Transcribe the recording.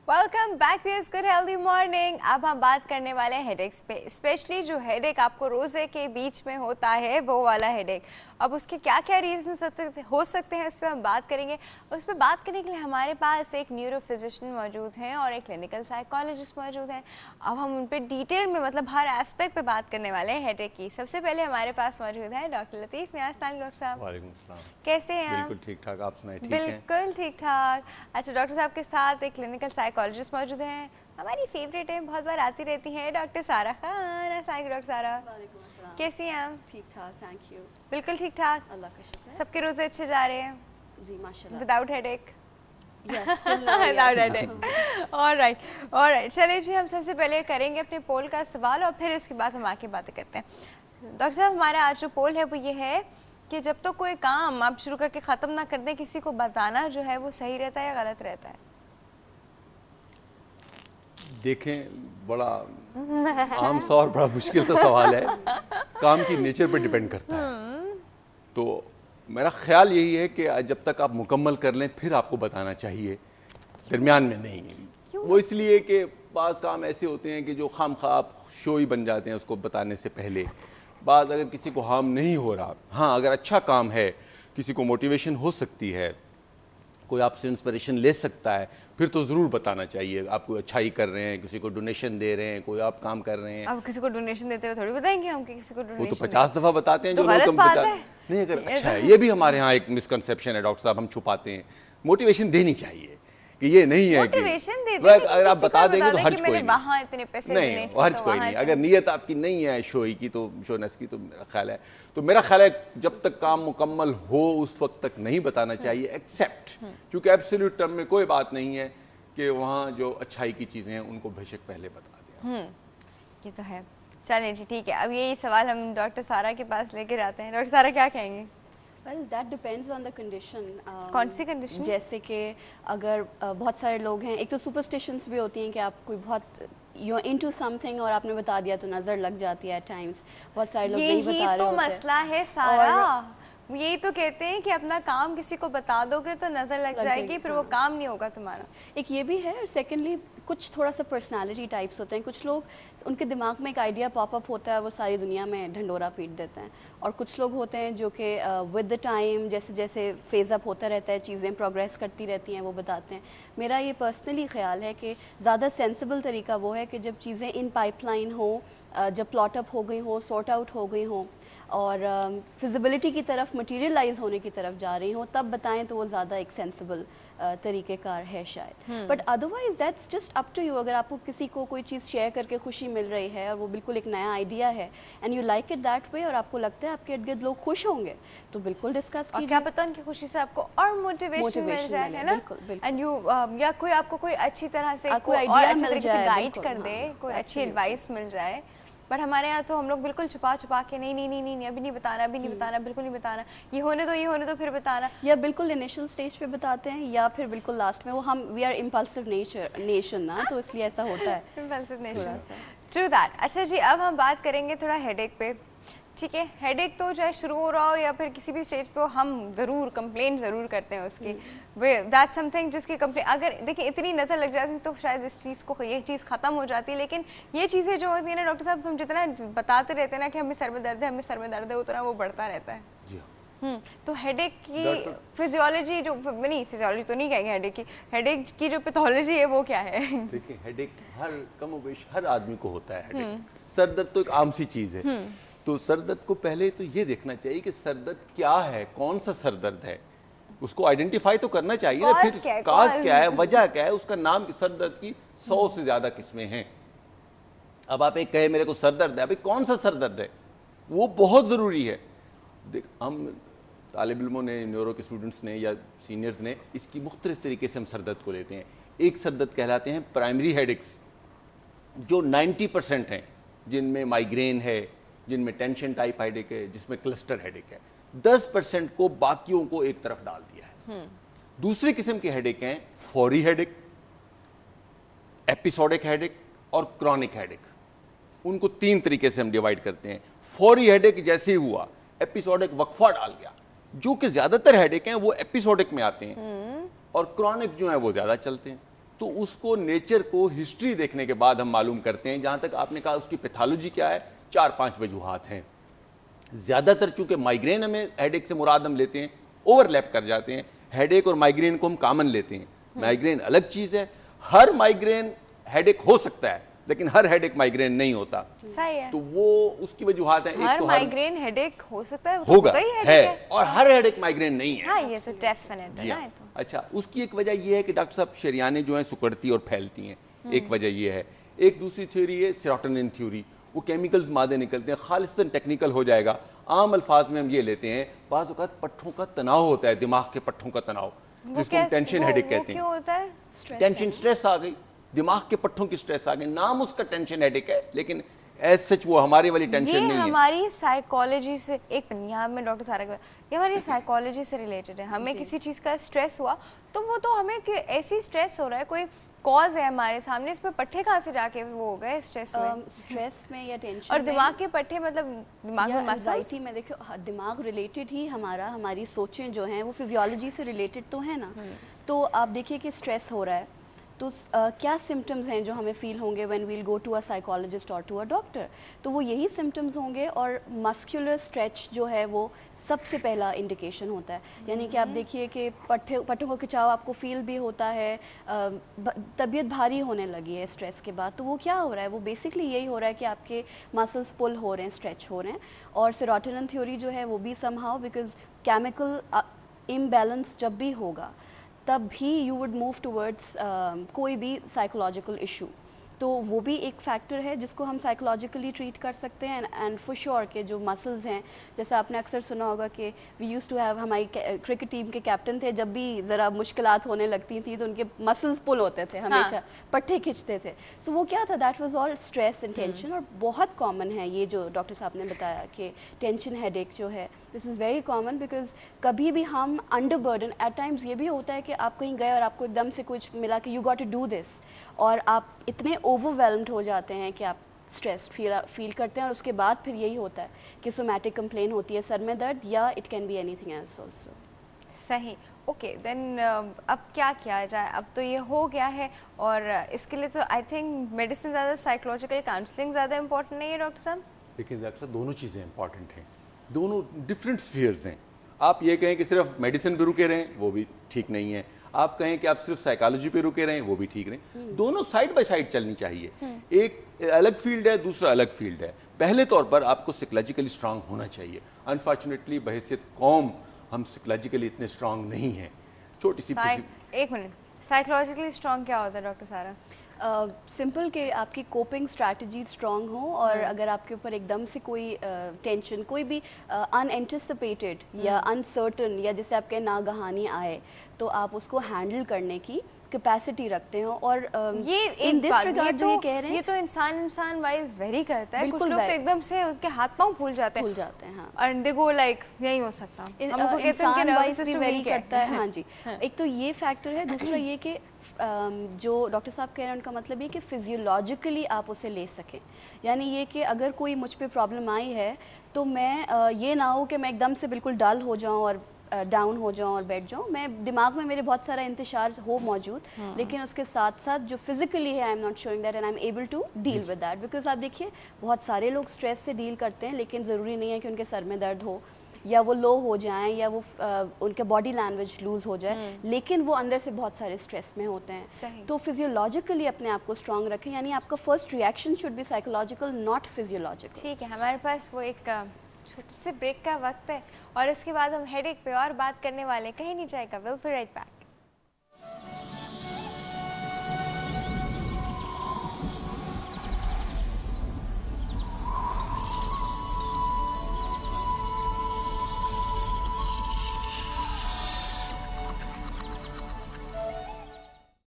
Welcome back to good healthy morning. अब हम बात करने वाले हैं हेडेक्स पे, स्पेशली जो हेडेक आपको रोज़े के बीच में होता है वो वाला हेडेक। अब उसके क्या क्या रीजन हो सकते हैं उस पर हम बात करेंगे। उस पर बात करने के लिए हमारे पास एक न्यूरो फिजिशियन मौजूद हैं और एक क्लिनिकल साइकोलॉजिस्ट मौजूद हैं। अब हम उन पर डिटेल में मतलब हर एस्पेक्ट पे बात करने वाले हैं हेडेक की। सबसे पहले हमारे पास मौजूद हैं डॉक्टर लतीफ़ नियाज़ तानी। डॉक्टर साहब वालेकुम अस्सलाम। कैसे हैं आप? बिल्कुल ठीक ठाक, आप सुनाइए? ठीक हैं? बिल्कुल ठीक ठाक। अच्छा, डॉक्टर साहब के साथ एक क्लिनिकल साइकोलॉजिस्ट मौजूद हैं, हमारी फेवरेट है, बहुत बार आती रहती हैं, डॉक्टर सारा खान। अस्सलाम डॉक्टर सारा, कैसी हैं आप? ठीक ठाक, थैंक यू। बिल्कुल ठीक ठाक, अल्लाह का शुक्र है। सबके रोज़े अच्छे जा रहे हैं? जी माशाल्लाह। Without headache? Yes, still now, yes. Without headache. Alright, चलिए जी, हम सबसे पहले करेंगे अपने पोल का सवाल और फिर उसके बाद हम आके बातें करते हैं। डॉक्टर साहब, हमारा आज जो पोल है वो ये है कि जब तो कोई काम आप शुरू करके ख़त्म ना कर दें, किसी को बताना जो है वो सही रहता है या गलत रहता है? देखें, बड़ा आम सा और बड़ा मुश्किल सा सवाल है, काम की नेचर पर डिपेंड करता है। तो मेरा ख्याल यही है कि जब तक आप मुकम्मल कर लें फिर आपको बताना चाहिए, दरमियान में नहीं। वो इसलिए कि बाज़ काम ऐसे होते हैं कि जो खामख्वाह शो ही बन जाते हैं उसको बताने से पहले। बात अगर किसी को हार्म नहीं हो रहा, हाँ अगर अच्छा काम है, किसी को मोटिवेशन हो सकती है, कोई आपसे इंस्पिरेशन ले सकता है, फिर तो ज़रूर बताना चाहिए। आप कोई अच्छाई कर रहे हैं, किसी को डोनेशन दे रहे हैं, कोई आप काम कर रहे हैं। अब किसी को डोनेशन देते हुए थोड़ी बताएंगे हम कि किसी को डोनेशन? वो तो 50 दफ़ा बताते हैं तो जो लोग कम बात है। नहीं, अगर अच्छा है, ये भी हमारे यहाँ एक मिसकंसेप्शन है डॉक्टर साहब, हम छुपाते हैं। मोटिवेशन देनी चाहिए कि ये नहीं है कि अगर आप बता देंगे तो हर्ज कोई नहीं, इतने पैसे नहीं हर्ज कोई नहीं। अगर नीयत आपकी नहीं है शोई की तो शोनस की, तो मेरा ख्याल है जब तक काम मुकम्मल हो उस वक्त तक नहीं बताना चाहिए, एक्सेप्ट क्योंकि एब्सोल्यूट टर्म में कोई बात नहीं है कि वहाँ जो अच्छाई की चीज़ें हैं उनको बेशक पहले बता दें। ये तो है। चलिए जी, ठीक है। अब यही सवाल हम डॉक्टर सारा के पास लेके जाते हैं। डॉक्टर सारा क्या कहेंगे? Well, that depends on the condition. कौन सी कंडीशन? जैसे कि अगर बहुत सारे लोग हैं, एक तो सुपरस्टिशंस भी होती हैं कि आप कोई बहुत यू इनटू समथिंग और आपने बता दिया तो नज़र लग जाती है टाइम्स। बहुत सारे लोग नहीं बता रहे होते। यही तो मसला है सारा। यही तो कहते हैं कि अपना काम किसी को बता दोगे तो नज़र लग जाएगी, फिर वो काम नहीं होगा तुम्हारा। एक ये भी है, और सेकेंडली कुछ थोड़ा सा पर्सनालिटी टाइप्स होते हैं। कुछ लोग, उनके दिमाग में एक आइडिया पॉपअप होता है, वो सारी दुनिया में ढंडोरा पीट देते हैं। और कुछ लोग होते हैं जो कि विद द टाइम जैसे जैसे फेज़ अप होता रहता है, चीज़ें प्रोग्रेस करती रहती हैं, वो बताते हैं। मेरा ये पर्सनली ख्याल है कि ज़्यादा सेंसिबल तरीका वो है कि जब चीज़ें इन पाइपलाइन हो, जब प्लॉट अप हो गई हो, सॉर्ट आउट हो गई हो और फिजिबिलिटी की तरफ, मटेरियलाइज होने की तरफ जा रही हो, तब बताएं तो वो ज़्यादा एक सेंसिबल तरीक़ेकार है शायद। But otherwise that's just up to you. अगर आपको किसी को कोई चीज़ शेयर करके खुशी मिल रही है और वो बिल्कुल एक नया आइडिया है and you like it that way और आपको लगता है आपके इर्द गिर्द लोग खुश होंगे, तो बिल्कुल डिस्कस कीजिए। क्या पता उनकी खुशी से आपको और मोटिवेशन मिल जाए, है ना? एंड यू या कोई आपको कोई अच्छी तरह से कोई आइडिया मिल जाए, गाइड कर दे, कोई अच्छी एडवाइस मिल जाए। बट हमारे यहाँ तो हम लोग बिल्कुल छुपा के नहीं अभी नहीं बताना, अभी नहीं बताना, बिल्कुल नहीं बताना, ये होने दो फिर बताना, या बिल्कुल इनिशियल स्टेज पे बताते हैं या फिर बिल्कुल लास्ट में। वो हम वी आर इम्पल्सिव नेशन ना, तो इसलिए ऐसा होता है। Impulsive nation, true that. अच्छा जी, अब हम बात करेंगे थोड़ा हेडेक पे। ठीक है, हेडेक तो चाहे शुरू हो रहा हो या फिर किसी भी स्टेज पे हो, हम ज़रूर कंप्लेन ज़रूर करते हैं उसकी। दैट समथिंग जिसकी कंप्लेन, अगर देखिए इतनी नज़र लग जाती तो शायद इस चीज़ को, ये चीज़ ख़त्म हो जाती है। लेकिन ये चीज़ें जो होती है ना डॉक्टर साहब, हम जितना बताते रहते हैं ना कि हमें सर में दर्द है, हमें सर में दर्द है, उतना वो बढ़ता रहता है। जी तो हेडेक की फिजियोलॉजी जो नहीं, फिजियोलॉजी तो नहीं कहेंगे हेडेक की, हेडेक की जो पैथोलॉजी है वो क्या है? देखिए, हेडेक हर कमोबेश हर आदमी को होता है। हेडेक, सर दर्द तो एक आम सी चीज़ है। तो सर दर्द को पहले तो ये देखना चाहिए कि सर दर्द क्या है, कौन सा सर दर्द है, उसको आइडेंटिफाई तो करना चाहिए ना। फिर काज क्या है, वजह क्या है, उसका नाम। सर दर्द की 100 से ज़्यादा किस्में हैं। अब आप एक कहे मेरे को सर दर्द है, भाई कौन सा सर दर्द है, वो बहुत ज़रूरी है। देख, हम तालिब इल्मों ने, न्यूरो के स्टूडेंट्स ने या सीनियर्स ने, इसकी मुख्तलिफ तरीके से हम सर दर्द को लेते हैं। एक सर दर्द कहलाते हैं प्राइमरी हेडेक्स, जो 90% हैं, जिनमें माइग्रेन है, जिनमें टेंशन टाइप हेडेक है, जिसमें क्लस्टर हेडेक है। 10% को, बाकियों को एक तरफ डाल दिया है। दूसरी किस्म के हेडेक हैं फौरी हेडेक, एपिसोडिक हेडेक और क्रॉनिक हेडेक। उनको 3 तरीके से हम डिवाइड करते हैं। फौरी हेडेक जैसे ही हुआ, एपिसोडिक वक्फा डाल गया, जो कि ज्यादातर हेडेक हैं वो एपिसोडिक में आते हैं और क्रॉनिक जो है वो ज्यादा चलते हैं। तो उसको नेचर को हिस्ट्री देखने के बाद हम मालूम करते हैं। जहाँ तक आपने कहा उसकी पैथोलॉजी क्या है, 4-5 वजूहात हैं। ज़्यादातर चूँकि माइग्रेन हमें हेडेक से मुराद हम लेते हैं, ओवरलैप कर जाते हैं, हेडेक और माइग्रेन को हम कॉमन लेते हैं। माइग्रेन अलग चीज़ है, हर माइग्रेन हेडेक हो सकता है लेकिन हर हेडेक माइग्रेन नहीं होता। सही है। तो वो उसकी वजूहात है। हर माइग्रेन हेडेक हो सकता है, होगा, तो ही हेडेक है, और हर हेडेक माइग्रेन नहीं है। हाँ, ये तो डेफिनेट है जी ना। हाँ। ये तो अच्छा, उसकी एक वजह ये है कि डॉक्टर साहब शरियानें जो हैं सिकुड़ती और फैलती हैं, एक वजह ये है। एक दूसरी थ्योरी है सेरोटोनिन थ्योरी, वो केमिकल्स मादे निकलते हैं, खालिसन टेक्निकल हो जाएगा। आम अल्फाज में हम ये लेते हैं, बाज़ औक़ात पट्ठों का तनाव होता है, दिमाग के पट्ठों का तनाव, जिसको हम टेंशन हेडेक कहते हैं। क्यों होता है? टेंशन, स्ट्रेस आ गई, दिमाग के पट्ठों की स्ट्रेस आ गई, नाम उसका टेंशन हेडेक है लेकिन एज सच वो हमारी वाली टेंशन ये नहीं है। हमारी साइकोलॉजी से, एक मिनट यहाँ में डॉक्टर सारा ये हमारी साइकोलॉजी से रिलेटेड है। हमें किसी चीज़ का स्ट्रेस हुआ तो वो तो हमें ऐसी स्ट्रेस हो रहा है, कोई कॉज है हमारे सामने, इस पे पट्टे कहाँ से जाके वो हो गए स्ट्रेस में? स्ट्रेस में या टेंशन और दिमाग के पट्टे मतलब दिमाग में एंजाइटी में देखो, दिमाग रिलेटेड ही हमारी सोचें जो हैं वो फिजियोलॉजी से रिलेटेड तो है ना। तो आप देखिए कि स्ट्रेस हो रहा है तो क्या सिम्टम्स हैं जो हमें फील होंगे when we'll go to a psychologist और टू अ डॉक्टर? तो वो यही सिम्टम्स होंगे, और मस्कुलर स्ट्रेच जो है वो सबसे पहला इंडिकेशन होता है। यानी कि आप देखिए कि पट्टों का खिंचाव आपको फील भी होता है, तबीयत भारी होने लगी है स्ट्रेस के बाद। तो वो क्या हो रहा है, वो बेसिकली यही हो रहा है कि आपके मसल्स पुल हो रहे हैं, स्ट्रेच हो रहे हैं। और सेरोटोनिन थ्योरी जो है वो भी समहाउ, बिकॉज केमिकल इम्बैलेंस जब भी होगा तब भी यू वुड मूव टूवर्ड्स कोई भी साइकोलॉजिकल इशू। तो वो भी एक फैक्टर है जिसको हम साइकोलॉजिकली ट्रीट कर सकते हैं। एंड फॉर श्योर के जो मसल्स हैं, जैसे आपने अक्सर सुना होगा कि वी यूज्ड टू हैव, हमारी क्रिकेट टीम के कैप्टन थे, जब भी ज़रा मुश्किलात होने लगती थी तो उनके मसल्स पुल होते थे हमेशा, पट्टे खींचते थे। सो वो क्या था, that was all stress and tension. और बहुत कॉमन है ये जो डॉक्टर साहब ने बताया कि टेंशन हेडेक जो है, this is very common, because कभी भी हम अंडर बर्डन, एट टाइम्स ये भी होता है कि आप कहीं गए और आपको एकदम से कुछ मिला कि you got to do this, और आप इतने ओवरवेल्म्ड हो जाते हैं कि आप स्ट्रेस फील करते हैं। और उसके बाद फिर यही होता है कि सोमैटिक कंप्लेन होती है, सर में दर्द, या it can be anything else also. सही, ओके देन अब क्या किया जाए? अब तो ये हो गया है, और इसके लिए तो आई थिंक मेडिसिन ज़्यादा, साइकोलॉजिकल काउंसलिंग ज़्यादा इंपॉर्टेंट नहीं है डॉक्टर साहब? लेकिन डॉक्टर साहब दोनों चीज़ें इंपॉर्टेंट हैं, दोनों डिफरेंट स्फीयर्स हैं। आप ये कहें कि सिर्फ मेडिसिन पे रुके रहें, वो भी ठीक नहीं है। आप कहें कि आप सिर्फ साइकोलॉजी पे रुके रहें, वो भी ठीक नहीं। दोनों साइड बाय साइड चलनी चाहिए। एक अलग फील्ड है, दूसरा अलग फील्ड है। पहले तौर पर आपको साइकोलॉजिकली स्ट्रांग होना चाहिए। अनफॉर्चुनेटली बहैसियत कौम हम साइकोलॉजिकली इतने स्ट्रांग नहीं हैं। छोटी सी एक मिनट, साइकोलॉजिकली स्ट्रांग क्या होता है डॉक्टर सारा? सिंपल कि आपकी कोपिंग स्ट्रैटेजी स्ट्रॉन्ग हो, और अगर आपके ऊपर एकदम से कोई टेंशन, कोई भी अनएंटिसिपेटेड या अनसर्टन, या जैसे आपके नागहानी आए, तो आप उसको हैंडल करने की कैपेसिटी रखते हो। और ये इन दिस रिगार्ड जो ये कह रहे हैं, ये तो इंसान वाइज वेरी करता है। कुछ बिल्कुल लोग तो एकदम से उनके हाथ पांव फूल जाते हैं, हाँ। और दे गो लाइक नहीं हो सकता, हमको कहते हैं इंसान कि नर्वस वाइज भी सिस्टम वेरी वीक है। करता है। हाँ जी, एक तो ये फैक्टर है। दूसरा ये कि जो डॉक्टर साहब कह रहे हैं उनका मतलब ये कि फिजियोलॉजिकली आप उसे ले सकें। यानी ये कि अगर कोई मुझ पे प्रॉब्लम आई है तो मैं ये ना हो कि मैं एकदम से बिल्कुल डल हो जाऊं और डाउन हो जाऊं और बैठ जाऊं। मैं दिमाग में मेरे बहुत सारा इंतशार हो मौजूद, लेकिन उसके साथ साथ जो फिजिकली है, I am not showing that and I am able to deal with that. Because आप देखिए बहुत सारे लोग स्ट्रेस से डील करते हैं, लेकिन ज़रूरी नहीं है कि उनके सर में दर्द हो, या वो लो हो जाएं, या वो उनके बॉडी लैंग्वेज लूज हो जाए, लेकिन वो अंदर से बहुत सारे स्ट्रेस में होते हैं। तो फिजियोलॉजिकली अपने आप को स्ट्रांग रखें। यानी आपका first reaction should be psychological, not physiological. ठीक है, हमारे पास वो एक छोटे से ब्रेक का वक्त है, और इसके बाद हम हेडेक पे और बात करने वाले। कहीं नहीं जाएगा, विल बी राइट बैक।